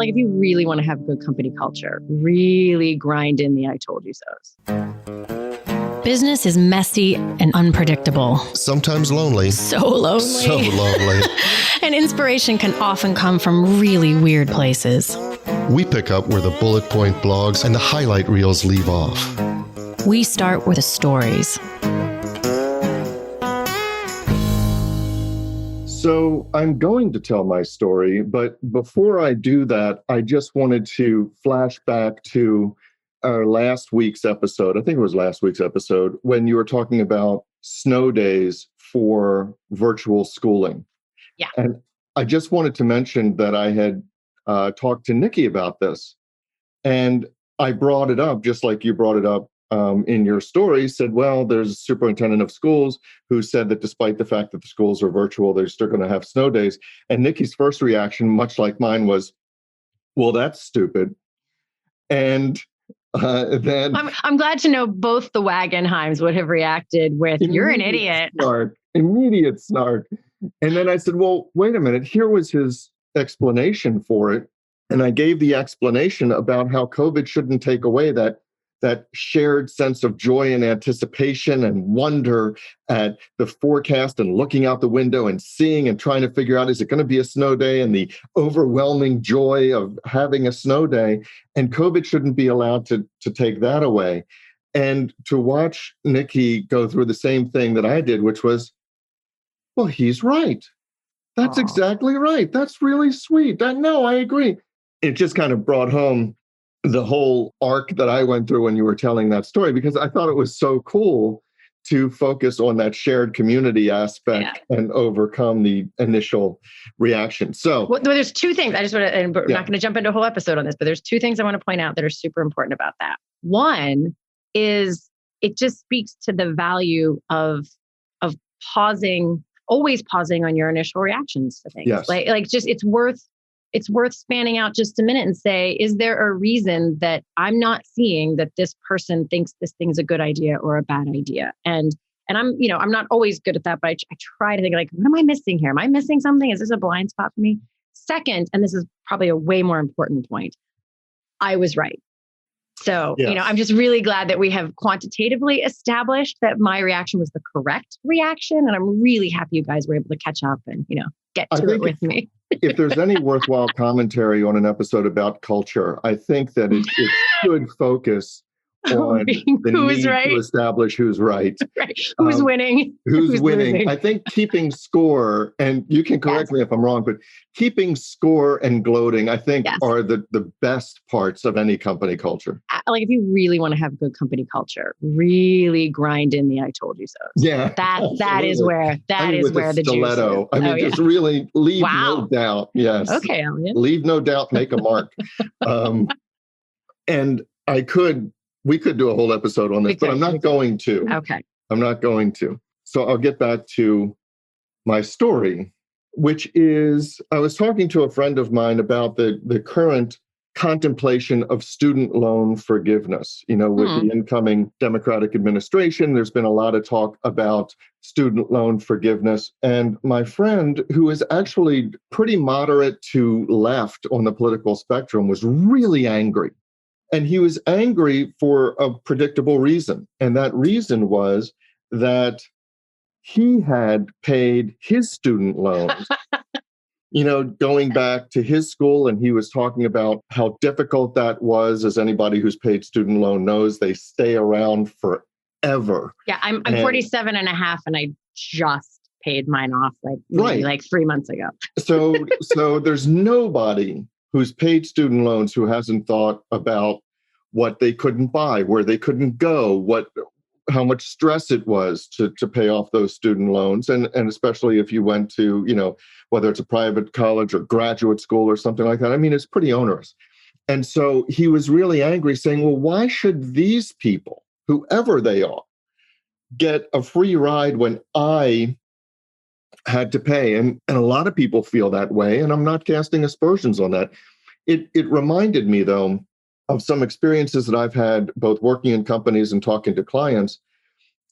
Like if you really want to have good company culture, really grind in the I told you so's. Business is messy and unpredictable. Sometimes lonely. So lonely. So lonely. And inspiration can often come from really weird places. We pick up where the bullet point blogs and the highlight reels leave off. We start with the stories. So I'm going to tell my story, but before I do that, I just wanted to flash back to our last week's episode. I think it was last week's episode when you were talking about snow days for virtual schooling. Yeah. And I just wanted to mention that I had talked to Nikki about this. And I brought it up, just like you brought it up in your story, said, well, there's a superintendent of schools who said that despite the fact that the schools are virtual, they're still going to have snow days. And Nikki's first reaction, much like mine, was, well, that's stupid. And then I'm glad to know both the Wagenheims would have reacted with, you're an idiot. Immediate snark. And then I said, well, wait a minute. Here was his explanation for it. And I gave the explanation about how COVID shouldn't take away that shared sense of joy and anticipation and wonder at the forecast and looking out the window and seeing and trying to figure out, is it going to be a snow day, and the overwhelming joy of having a snow day. And COVID shouldn't be allowed to take that away. And to watch Nikki go through the same thing that I did, which was, well, he's right. That's exactly right. That's really sweet. No, I agree. It just kind of brought home the whole arc that I went through when you were telling that story, because I thought it was so cool to focus on that shared community aspect and overcome the initial reaction. So there's two things I just want to, and we're not going to jump into a whole episode on this, but there's two things I want to point out that are super important about that. One is it just speaks to the value of pausing, always pausing on your initial reactions to things. Yes. Like just, it's worth spanning out just a minute and say, is there a reason that I'm not seeing that this person thinks this thing's a good idea or a bad idea? And I'm not always good at that, but I try to think like, what am I missing here? Am I missing something? Is this a blind spot for me? Second, and this is probably a way more important point, I was right. So, I'm just really glad that we have quantitatively established that my reaction was the correct reaction. And I'm really happy you guys were able to catch up and, get to it with me. If there's any worthwhile commentary on an episode about culture, I think that it should focus on the need to establish who's right. Who's winning. Who's winning. Losing. I think keeping score, and you can correct me if I'm wrong, but keeping score and gloating, I think are the best parts of any company culture. Like if you really want to have good company culture, really grind in the I told you so. Yeah. That is where the stiletto. juice is. Just really leave no doubt. Yes. Okay, Elliot. Leave no doubt, make a mark. And we could do a whole episode on this, but I'm not going to. Okay. I'm not going to. So I'll get back to my story, which is I was talking to a friend of mine about the current contemplation of student loan forgiveness. With the incoming Democratic administration, there's been a lot of talk about student loan forgiveness. And my friend, who is actually pretty moderate to left on the political spectrum, was really angry. And he was angry for a predictable reason. And that reason was that he had paid his student loans, going back to his school. And he was talking about how difficult that was. As anybody who's paid student loan knows, they stay around forever. Yeah, I'm 47 and a half, and I just paid mine off like 3 months ago. So there's nobody who's paid student loans who hasn't thought about what they couldn't buy, where they couldn't go, how much stress it was to pay off those student loans. And especially if you went to, whether it's a private college or graduate school or something like that. It's pretty onerous. And so he was really angry, saying, well, why should these people, whoever they are, get a free ride when I had to pay? And a lot of people feel that way. And I'm not casting aspersions on that. It reminded me, though, of some experiences that I've had both working in companies and talking to clients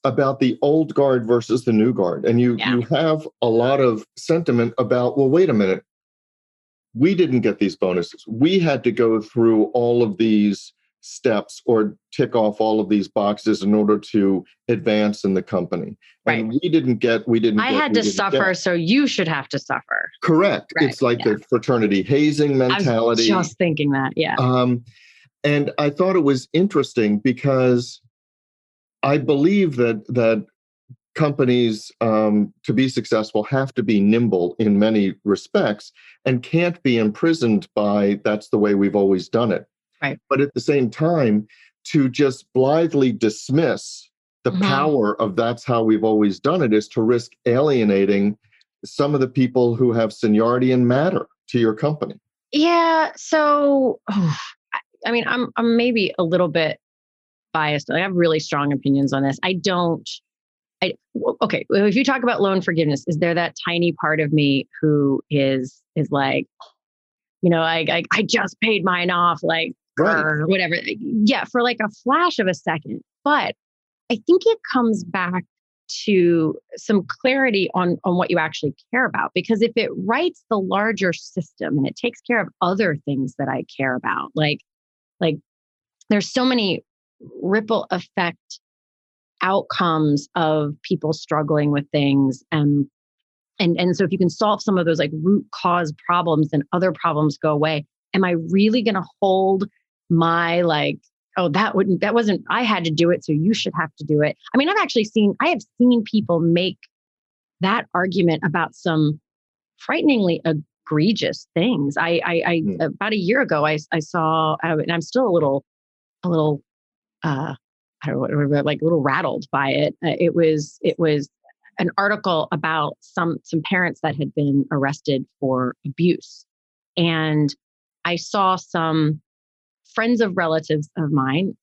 about the old guard versus the new guard. And you have a lot of sentiment about, well, wait a minute, we didn't get these bonuses. We had to go through all of these steps or tick off all of these boxes in order to advance in the company. And Right. I had to suffer, so you should have to suffer. Correct. Right. It's like the fraternity hazing mentality. I was just thinking that. Yeah. And I thought it was interesting because I believe that companies, to be successful, have to be nimble in many respects and can't be imprisoned by that's the way we've always done it. Right. But at the same time, to just blithely dismiss the power of that's how we've always done it is to risk alienating some of the people who have seniority and matter to your company. Yeah. So, I mean, I'm maybe a little bit biased. I have really strong opinions on this. Okay. If you talk about loan forgiveness, is there that tiny part of me who is like, I just paid mine off, like, or whatever. Yeah. For like a flash of a second. But I think it comes back to some clarity on what you actually care about. Because if it writes the larger system and it takes care of other things that I care about, like there's so many ripple effect outcomes of people struggling with things. And so if you can solve some of those like root cause problems, then other problems go away. Am I really going to hold my like, oh, that wasn't, I had to do it, so you should have to do it. I mean, I have seen people make that argument about some frighteningly egregious things. I about a year ago, I saw, and I'm still a little, I don't know, like a little rattled by it. It was an article about some parents that had been arrested for abuse. And I saw some friends of relatives of mine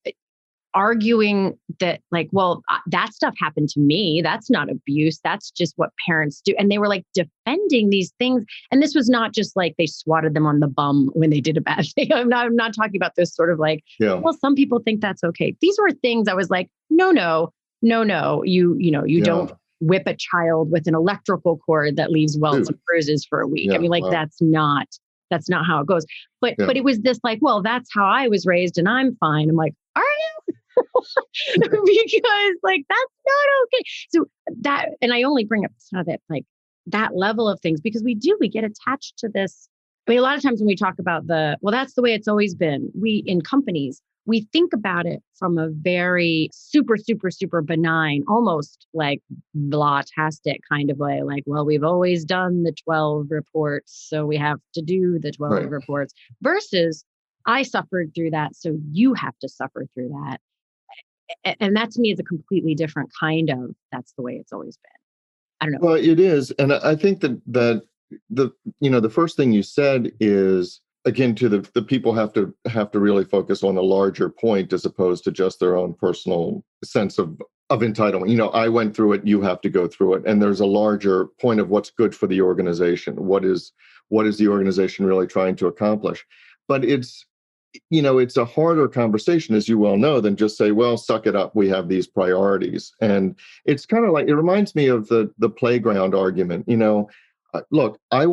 arguing that like, well, that stuff happened to me. That's not abuse. That's just what parents do. And they were like defending these things. And this was not just like they swatted them on the bum when they did a bad thing. I'm not talking about this sort of like, well, some people think that's okay. These were things I was like, no, you don't whip a child with an electrical cord that leaves welts and bruises for a week. I mean, like, that's not how it goes. But it was this like, well, that's how I was raised and I'm fine. I'm like, are you? Because like, that's not okay. So that, and I only bring up some of it, like that level of things, because we get attached to this. I mean, a lot of times when we talk about that's the way it's always been. In companies, we think about it from a very super, super, super benign, almost like blah-tastic kind of way. Like, well, we've always done the 12 reports, so we have to do the 12 reports, versus I suffered through that, so you have to suffer through that. And that to me is a completely different kind of, that's the way it's always been. I don't know. Well, it is. And I think that the first thing you said is, again, to the people have to really focus on a larger point as opposed to just their own personal sense of entitlement. I went through it, you have to go through it. And there's a larger point of what's good for the organization. What is the organization really trying to accomplish? But it's a harder conversation, as you well know, than just say, well, suck it up. We have these priorities. And it's kind of like, it reminds me of the playground argument. Look, I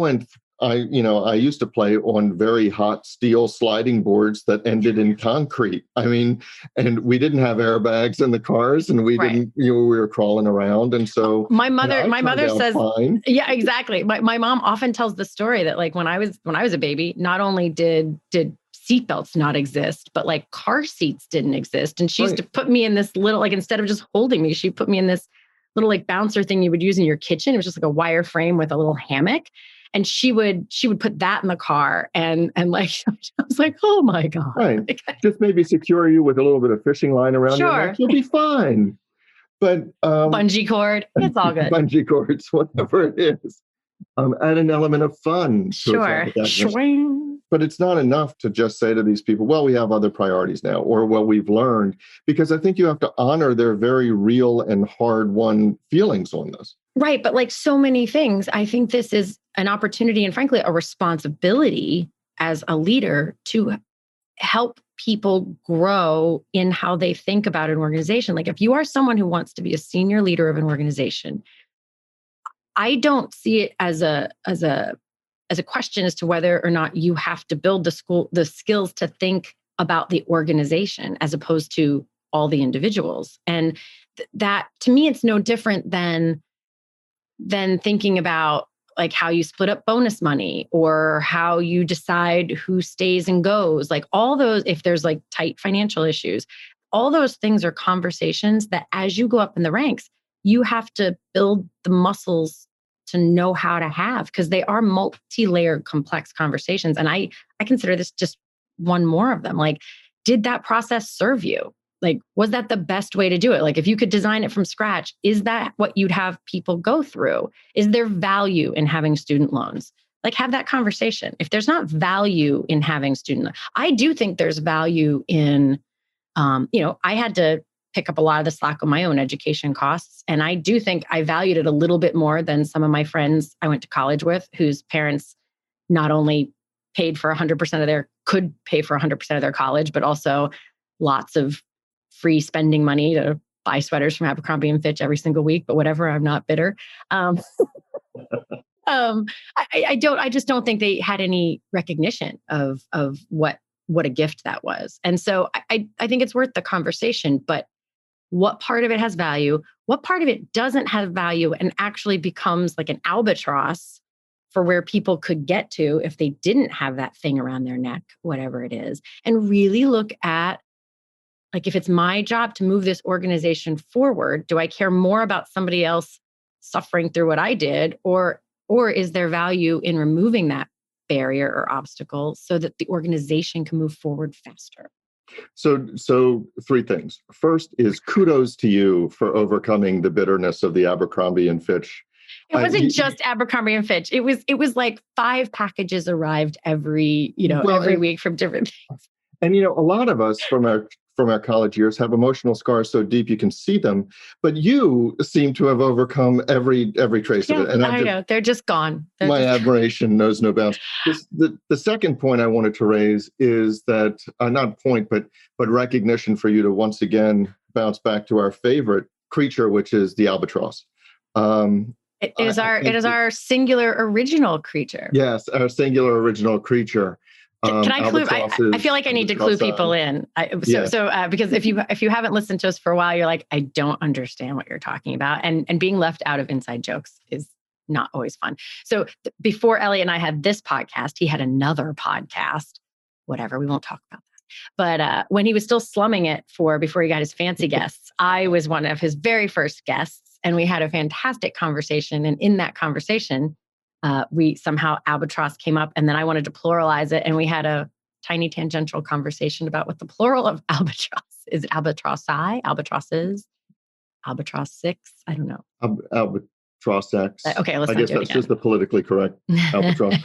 used to play on very hot steel sliding boards that ended in concrete. I mean, and we didn't have airbags in the cars, and we didn't, we were crawling around. And so my mother says, fine. Yeah, exactly. My mom often tells the story that like when I was a baby, not only did seatbelts not exist, but like car seats didn't exist. And she used to put me in this little, like, instead of just holding me, she put me in this little like bouncer thing you would use in your kitchen. It was just like a wire frame with a little hammock. And she would put that in the car and like, I was like, oh my God. Right. Just maybe secure you with a little bit of fishing line around your neck. You'll be fine. But bungee cord, it's all good. Bungee cords, whatever it is. Add an element of fun. Sure. But it's not enough to just say to these people, well, we have other priorities now, or well, we've learned, because I think you have to honor their very real and hard-won feelings on this. Right. But like so many things, I think this is an opportunity and frankly, a responsibility as a leader to help people grow in how they think about an organization. Like if you are someone who wants to be a senior leader of an organization, I don't see it as a as a question as to whether or not you have to build the skills to think about the organization as opposed to all the individuals. And that, to me, it's no different than thinking about like how you split up bonus money or how you decide who stays and goes, like all those, if there's like tight financial issues, all those things are conversations that as you go up in the ranks, you have to build the muscles to know how to have, because they are multi-layered, complex conversations. And I consider this just one more of them. Like, did that process serve you? Like, was that the best way to do it? Like, if you could design it from scratch, is that what you'd have people go through? Is there value in having student loans? Like, have that conversation. If there's not value in having student loans, I do think there's value in, I had to pick up a lot of the slack on my own education costs. And I do think I valued it a little bit more than some of my friends I went to college with, whose parents not only could pay for 100% of their college, but also lots of free spending money to buy sweaters from Abercrombie and Fitch every single week, but whatever, I'm not bitter. I just don't think they had any recognition of what a gift that was. And so I think it's worth the conversation, but what part of it has value? What part of it doesn't have value and actually becomes like an albatross for where people could get to if they didn't have that thing around their neck, whatever it is, and really look at, like, if it's my job to move this organization forward, do I care more about somebody else suffering through what I did, or is there value in removing that barrier or obstacle so that the organization can move forward faster? So three things. First is kudos to you for overcoming the bitterness of the Abercrombie and Fitch. It wasn't just Abercrombie and Fitch. It was like 5 packages arrived every week from different things. And a lot of us from our college years have emotional scars so deep you can see them, but you seem to have overcome every trace of it. And I know, they're just gone. My admiration knows no bounds. The second point I wanted to raise is that not point, but recognition for you to once again bounce back to our favorite creature, which is the albatross. It is our singular original creature. Yes, our singular original creature. Can I clue? I feel like I need to clue people in. Because if you haven't listened to us for a while, you're like, I don't understand what you're talking about. And being left out of inside jokes is not always fun. So before Elliot and I had this podcast, he had another podcast, whatever, we won't talk about that. But when he was still slumming it before he got his fancy guests, I was one of his very first guests, and we had a fantastic conversation. And in that conversation, we somehow albatross came up, and then I wanted to pluralize it. And we had a tiny tangential conversation about what the plural of albatross is. It albatrossi, albatrosses, albatross 6? I don't know. Albatross X. Okay, let's I guess that's just the politically correct albatross.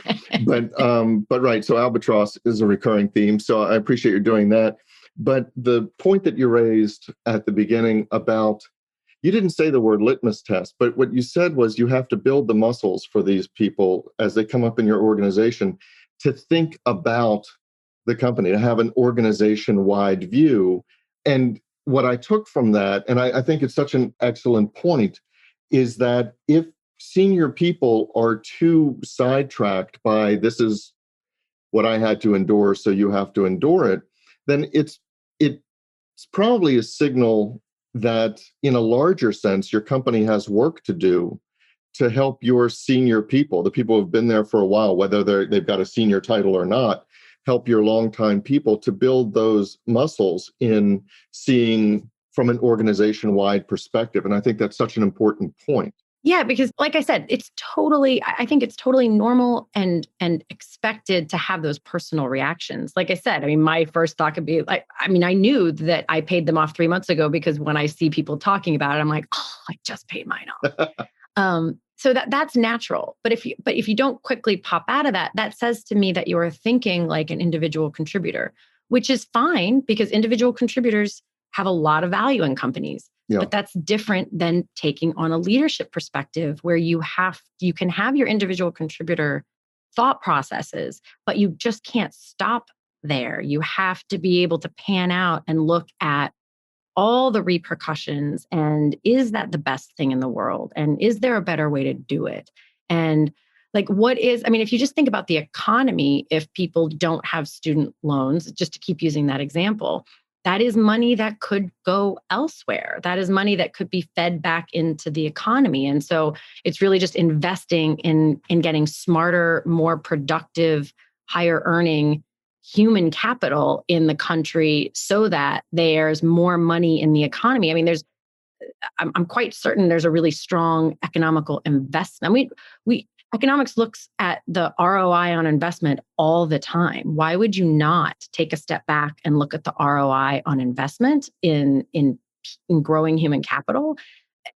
But right. So albatross is a recurring theme. So I appreciate you doing that. But the point that you raised at the beginning about, you didn't say the word litmus test, but what you said was you have to build the muscles for these people as they come up in your organization to think about the company, to have an organization-wide view. And what I took from that, and I think it's such an excellent point, is that if senior people are too sidetracked by this is what I had to endure, so you have to endure it, then it's probably a signal that in a larger sense, your company has work to do to help your senior people, the people who've been there for a while, whether they've got a senior title or not, help your longtime people to build those muscles in seeing from an organization-wide perspective. And I think that's such an important point. Yeah, because like I said, I think it's totally normal and expected to have those personal reactions. Like I said, I mean, my first thought could be like, I knew that I paid them off 3 months ago, because when I see people talking about it, I'm like, oh, I just paid mine off. So that's natural. But if you don't quickly pop out of that, that says to me that you are thinking like an individual contributor, which is fine because individual contributors have a lot of value in companies. Yeah. But that's different than taking on a leadership perspective where you can have your individual contributor thought processes, but you just can't stop there. You have to be able to pan out and look at all the repercussions, and is that the best thing in the world? And is there a better way to do it? And Like what is, I mean, if you just think about the economy, if people don't have student loans, just to keep using that example, that is money that could go elsewhere. That is money that could be fed back into the economy. And so it's really just investing in getting smarter, more productive, higher earning human capital in the country so that there's more money in the economy. I mean, I'm quite certain there's a really strong economical investment. We economics looks at the ROI on investment all the time. Why would you not take a step back and look at the ROI on investment in growing human capital,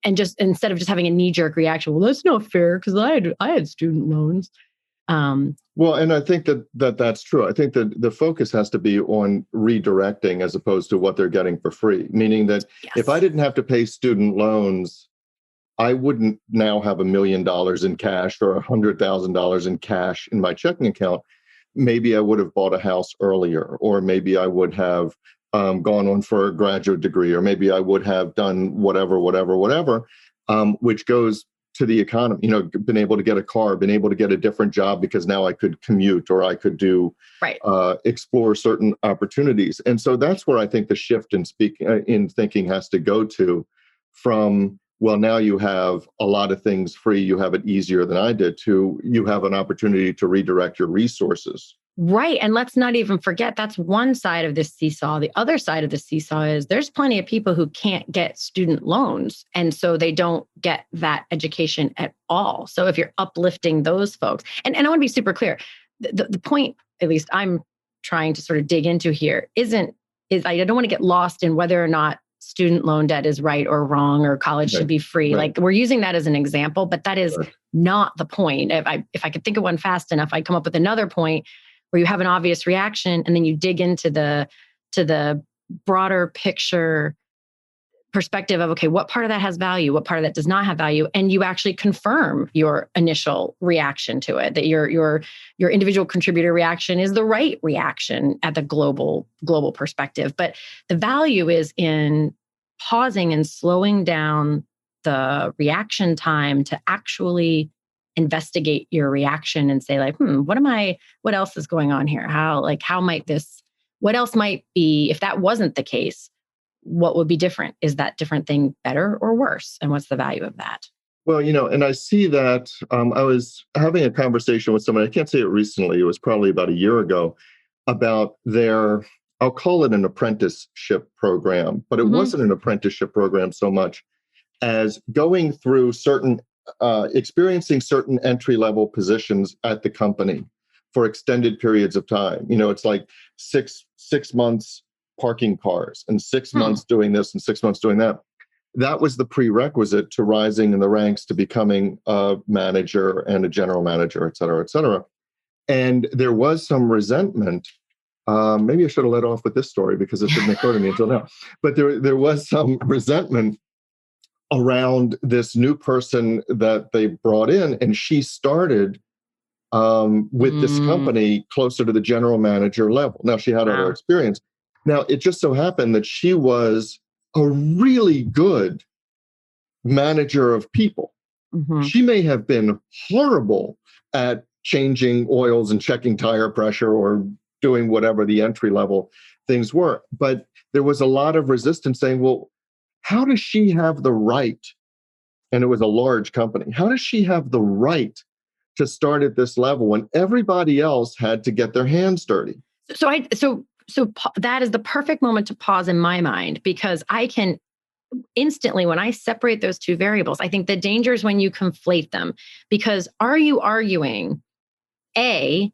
and just instead of just having a knee-jerk reaction, well, that's not fair because I had student loans. Well, and I think that's true. I think that the focus has to be on redirecting as opposed to what they're getting for free. Meaning that if I didn't have to pay student loans, I wouldn't now have $1 million in cash or $100,000 in cash in my checking account. Maybe I would have bought a house earlier, or maybe I would have gone on for a graduate degree, or maybe I would have done whatever, which goes to the economy, been able to get a car, been able to get a different job because now I could commute, or I could do, explore certain opportunities. And so that's where I think the shift in thinking has to go to, from, well, now you have a lot of things free, you have it easier than I did, to you have an opportunity to redirect your resources. Right. And let's not even forget, that's one side of this seesaw. The other side of the seesaw is there's plenty of people who can't get student loans. And so they don't get that education at all. So if you're uplifting those folks, and I want to be super clear, the point, at least I'm trying to sort of dig into here, is I don't want to get lost in whether or not student loan debt is right or wrong, or college should be free. Like, we're using that as an example, but that is not the point. If I could think of one fast enough, I'd come up with another point where you have an obvious reaction and then you dig into the broader picture perspective of, okay, what part of that has value? What part of that does not have value? And you actually confirm your initial reaction to it, that your individual contributor reaction is the right reaction at the global perspective. But the value is in pausing and slowing down the reaction time to actually investigate your reaction and say, like, what else is going on here? What else might be, if that wasn't the case, what would be different? Is that different thing better or worse? And what's the value of that? Well, and I see that I was having a conversation with somebody, I can't say it recently, it was probably about a year ago, about I'll call it an apprenticeship program, but it wasn't an apprenticeship program so much as going through experiencing certain entry-level positions at the company for extended periods of time. It's like six months parking cars and 6 months doing this and 6 months doing that. That was the prerequisite to rising in the ranks to becoming a manager and a general manager, et cetera, et cetera. And there was some resentment. Maybe I should have led off with this story because it didn't occur to me until now. But there was some resentment around this new person that they brought in, and she started with this company closer to the general manager level. Now, she had other experience. Now, it just so happened that she was a really good manager of people. She may have been horrible at changing oils and checking tire pressure or doing whatever the entry level things were. But there was a lot of resistance saying, well, how does she have the right? And it was a large company. How does she have the right to start at this level when everybody else had to get their hands dirty? So that is the perfect moment to pause in my mind, because I can instantly, when I separate those two variables, I think the danger is when you conflate them. Because are you arguing, A,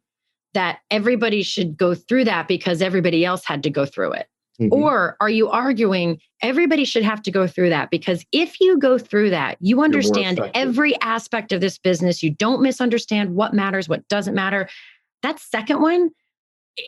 that everybody should go through that because everybody else had to go through it? Or are you arguing everybody should have to go through that because if you go through that, you understand every aspect of this business. You don't misunderstand what matters, what doesn't matter. That second one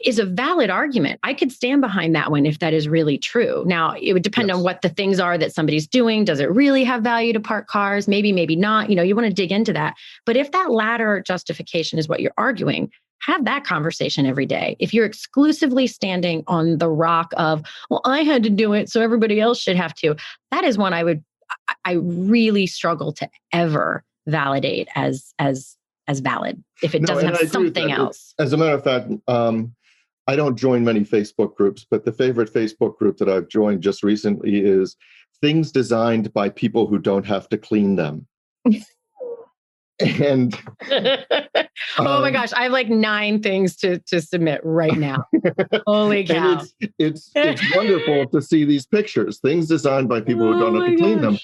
is a valid argument. I could stand behind that one if that is really true. Now, it would depend on what the things are that somebody's doing. Does it really have value to park cars? Maybe, maybe not. You want to dig into that. But if that latter justification is what you're arguing, have that conversation every day. If you're exclusively standing on the rock of, well, I had to do it, so everybody else should have to, that is one I really struggle to ever validate as as valid if it No, doesn't and have I agree with something that. else. As a matter of fact, I don't join many Facebook groups, but the favorite Facebook group that I've joined just recently is things designed by people who don't have to clean them. And Oh my gosh, I have like 9 things to submit right now. Holy cow. and it's wonderful to see these pictures, things designed by people who don't have to clean them.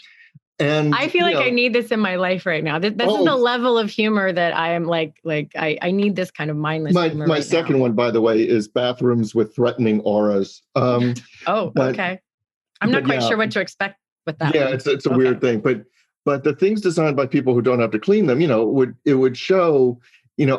And I feel like I need this in my life right now. This is the level of humor that I am I need this kind of mindless humor my right second now. one, by the way, is bathrooms with threatening auras. Okay. I'm not quite sure what to expect with that. Yeah, one. it's a weird thing, but the things designed by people who don't have to clean them, it would show,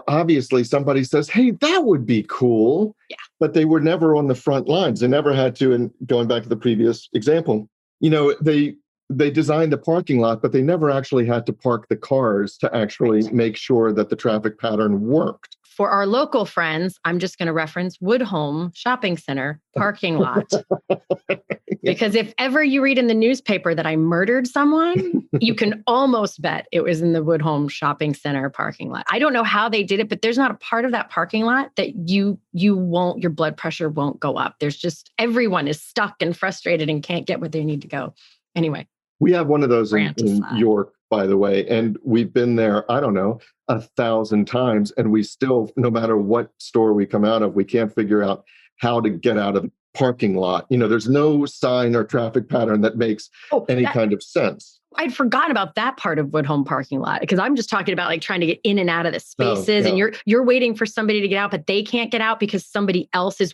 obviously somebody says, hey, that would be cool. Yeah. But they were never on the front lines. They never had to. And going back to the previous example, they designed the parking lot, but they never actually had to park the cars to actually make sure that the traffic pattern worked. For our local friends, I'm just going to reference Woodhome Shopping Center parking lot. Because if ever you read in the newspaper that I murdered someone, you can almost bet it was in the Woodhome Shopping Center parking lot. I don't know how they did it, but there's not a part of that parking lot that your blood pressure won't go up. There's just, everyone is stuck and frustrated and can't get where they need to go. Anyway. We have one of those in York, by the way, and we've been there, I don't know, 1,000 times, and we still, no matter what store we come out of, we can't figure out how to get out of the parking lot. There's no sign or traffic pattern that makes any kind of sense. I'd forgotten about that part of Woodhome parking lot, because I'm just talking about like trying to get in and out of the spaces, and you're waiting for somebody to get out, but they can't get out because somebody else is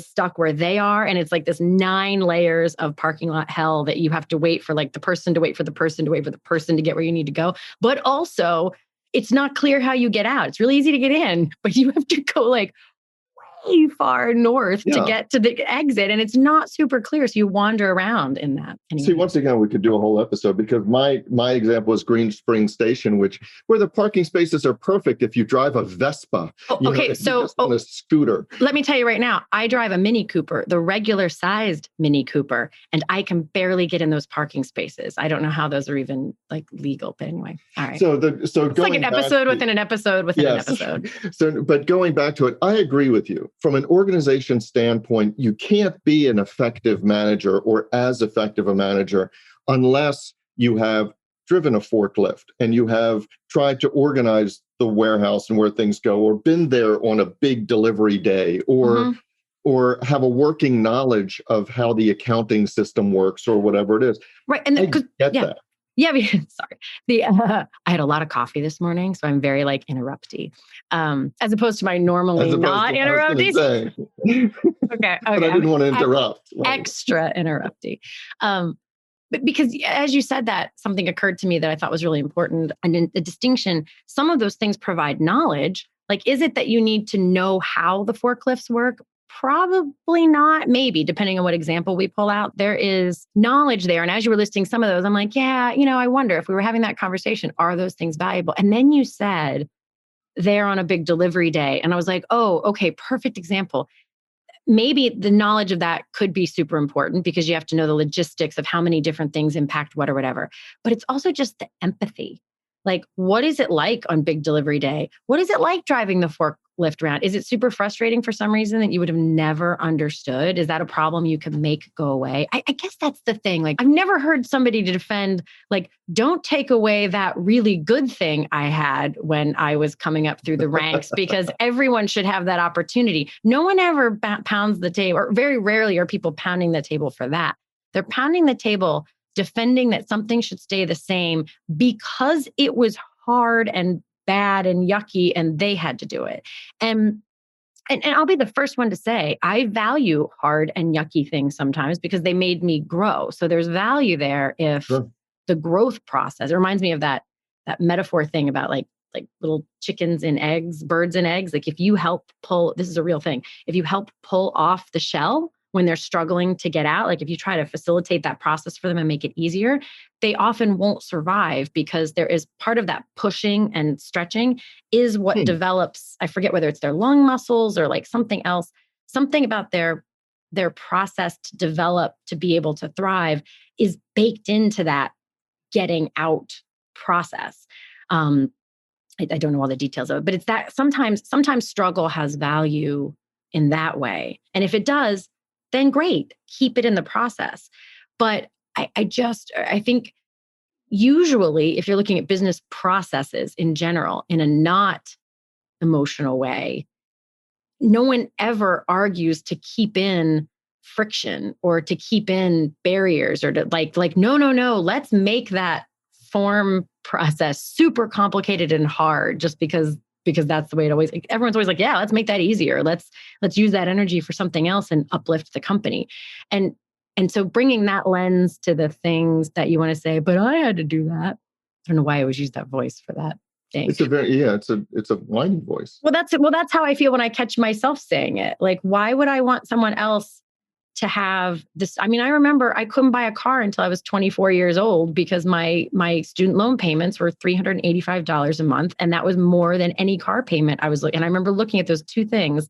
stuck where they are, and it's like this 9 layers of parking lot hell that you have to wait for, like the person to wait for the person to wait for the person to get where you need to go. But also, it's not clear how you get out. It's really easy to get in, but you have to go like way far north to get to the exit, and it's not super clear, so you wander around in that. Anyway. See, once again, we could do a whole episode, because my example is Green Spring Station, where the parking spaces are perfect if you drive a Vespa. So on a scooter. Let me tell you right now, I drive a Mini Cooper, the regular sized Mini Cooper, and I can barely get in those parking spaces. I don't know how those are even like legal, but anyway. All right. So it's like an episode within an episode within an episode. But going back to it, I agree with you. From an organization standpoint, you can't be an effective manager or as effective a manager unless you have driven a forklift and you have tried to organize the warehouse and where things go, or been there on a big delivery day, or have a working knowledge of how the accounting system works, or whatever it is. Right. And I get that. Yeah, sorry. I had a lot of coffee this morning, so I'm very like interrupty, as opposed to my normally not interrupties. Okay. But I didn't want to interrupt. Extra interrupty. But because as you said that, something occurred to me that I thought was really important, and in the distinction, some of those things provide knowledge. Like, is it that you need to know how the forklifts work? Probably not. Maybe, depending on what example we pull out, there is knowledge there. And as you were listing some of those, I'm like, yeah, I wonder if we were having that conversation, are those things valuable? And then you said they're on a big delivery day. And I was like, oh, okay, perfect example. Maybe the knowledge of that could be super important, because you have to know the logistics of how many different things impact what or whatever. But it's also just the empathy. Like, what is it like on big delivery day? What is it like driving the forklift around? Is it super frustrating for some reason that you would have never understood? Is that a problem you can make go away? I guess that's the thing. Like, I've never heard somebody to defend, like, don't take away that really good thing I had when I was coming up through the ranks, because everyone should have that opportunity. No one ever pounds the table, or very rarely are people pounding the table for that. They're pounding the table defending that something should stay the same because it was hard and bad and yucky and they had to do it. And I'll be the first one to say, I value hard and yucky things sometimes because they made me grow. So there's value there if the growth process, it reminds me of that metaphor thing about like little chickens and eggs, birds and eggs. Like, if you help pull, this is a real thing, if you help pull off the shell when they're struggling to get out, like if you try to facilitate that process for them and make it easier, they often won't survive, because there is part of that pushing and stretching is what develops, I forget whether it's their lung muscles or like something else, something about their process to develop to be able to thrive is baked into that getting out process. I don't know all the details of it, but it's that sometimes struggle has value in that way. And if it does, then great, keep it in the process. But I think usually if you're looking at business processes in general, in a not emotional way, no one ever argues to keep in friction or to keep in barriers or to like, no, let's make that form process super complicated and hard just because that's the way it always, everyone's always like, yeah, let's make that easier. Let's use that energy for something else and uplift the company. And so bringing that lens to the things that you want to say, but I had to do that. I don't know why I always use that voice for that. It's a whiny voice. Well, that's how I feel when I catch myself saying it. Like, why would I want someone else to have this? I mean, I remember I couldn't buy a car until I was 24 years old because my student loan payments were $385 a month. And that was more than any car payment I was looking. And I remember looking at those two things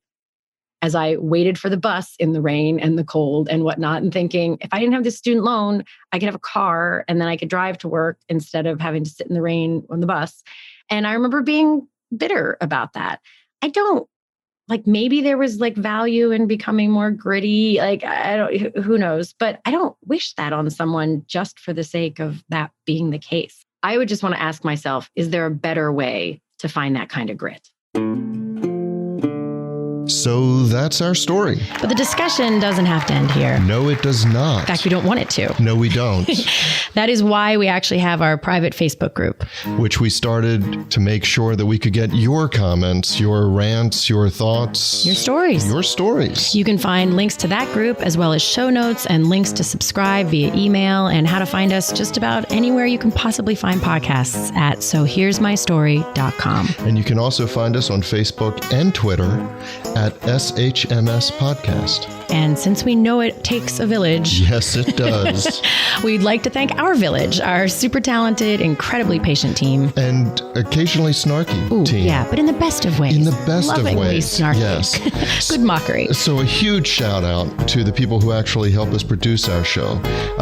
as I waited for the bus in the rain and the cold and whatnot, and thinking, if I didn't have this student loan, I could have a car and then I could drive to work instead of having to sit in the rain on the bus. And I remember being bitter about that. I don't, like, maybe there was like value in becoming more gritty. Like, who knows? But I don't wish that on someone just for the sake of that being the case. I would just want to ask myself, is there a better way to find that kind of grit? So that's our story. But the discussion doesn't have to end here. No, it does not. In fact, we don't want it to. No, we don't. That is why we actually have our private Facebook group, which we started to make sure that we could get your comments, your rants, your thoughts, your stories. You can find links to that group as well as show notes and links to subscribe via email and how to find us just about anywhere you can possibly find podcasts at sohere'smystory.com. And you can also find us on Facebook and Twitter at SHMS Podcast. And since we know it takes a village. Yes, it does. We'd like to thank our village, our super talented, incredibly patient team. And occasionally snarky team. Yeah, but in the best of ways. In the best of ways. Snarky. Yes. Good mockery. So a huge shout out to the people who actually help us produce our show.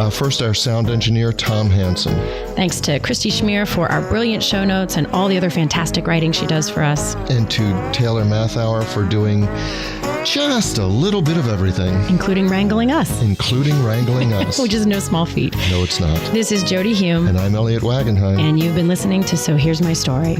First, our sound engineer, Tom Hansen. Thanks to Christy Schmier for our brilliant show notes and all the other fantastic writing she does for us. And to Taylor Mathauer for doing just a little bit of everything. Including wrangling us. Which is no small feat. No, it's not. This is Jody Hume. And I'm Elliot Wagenheim. And you've been listening to So Here's My Story.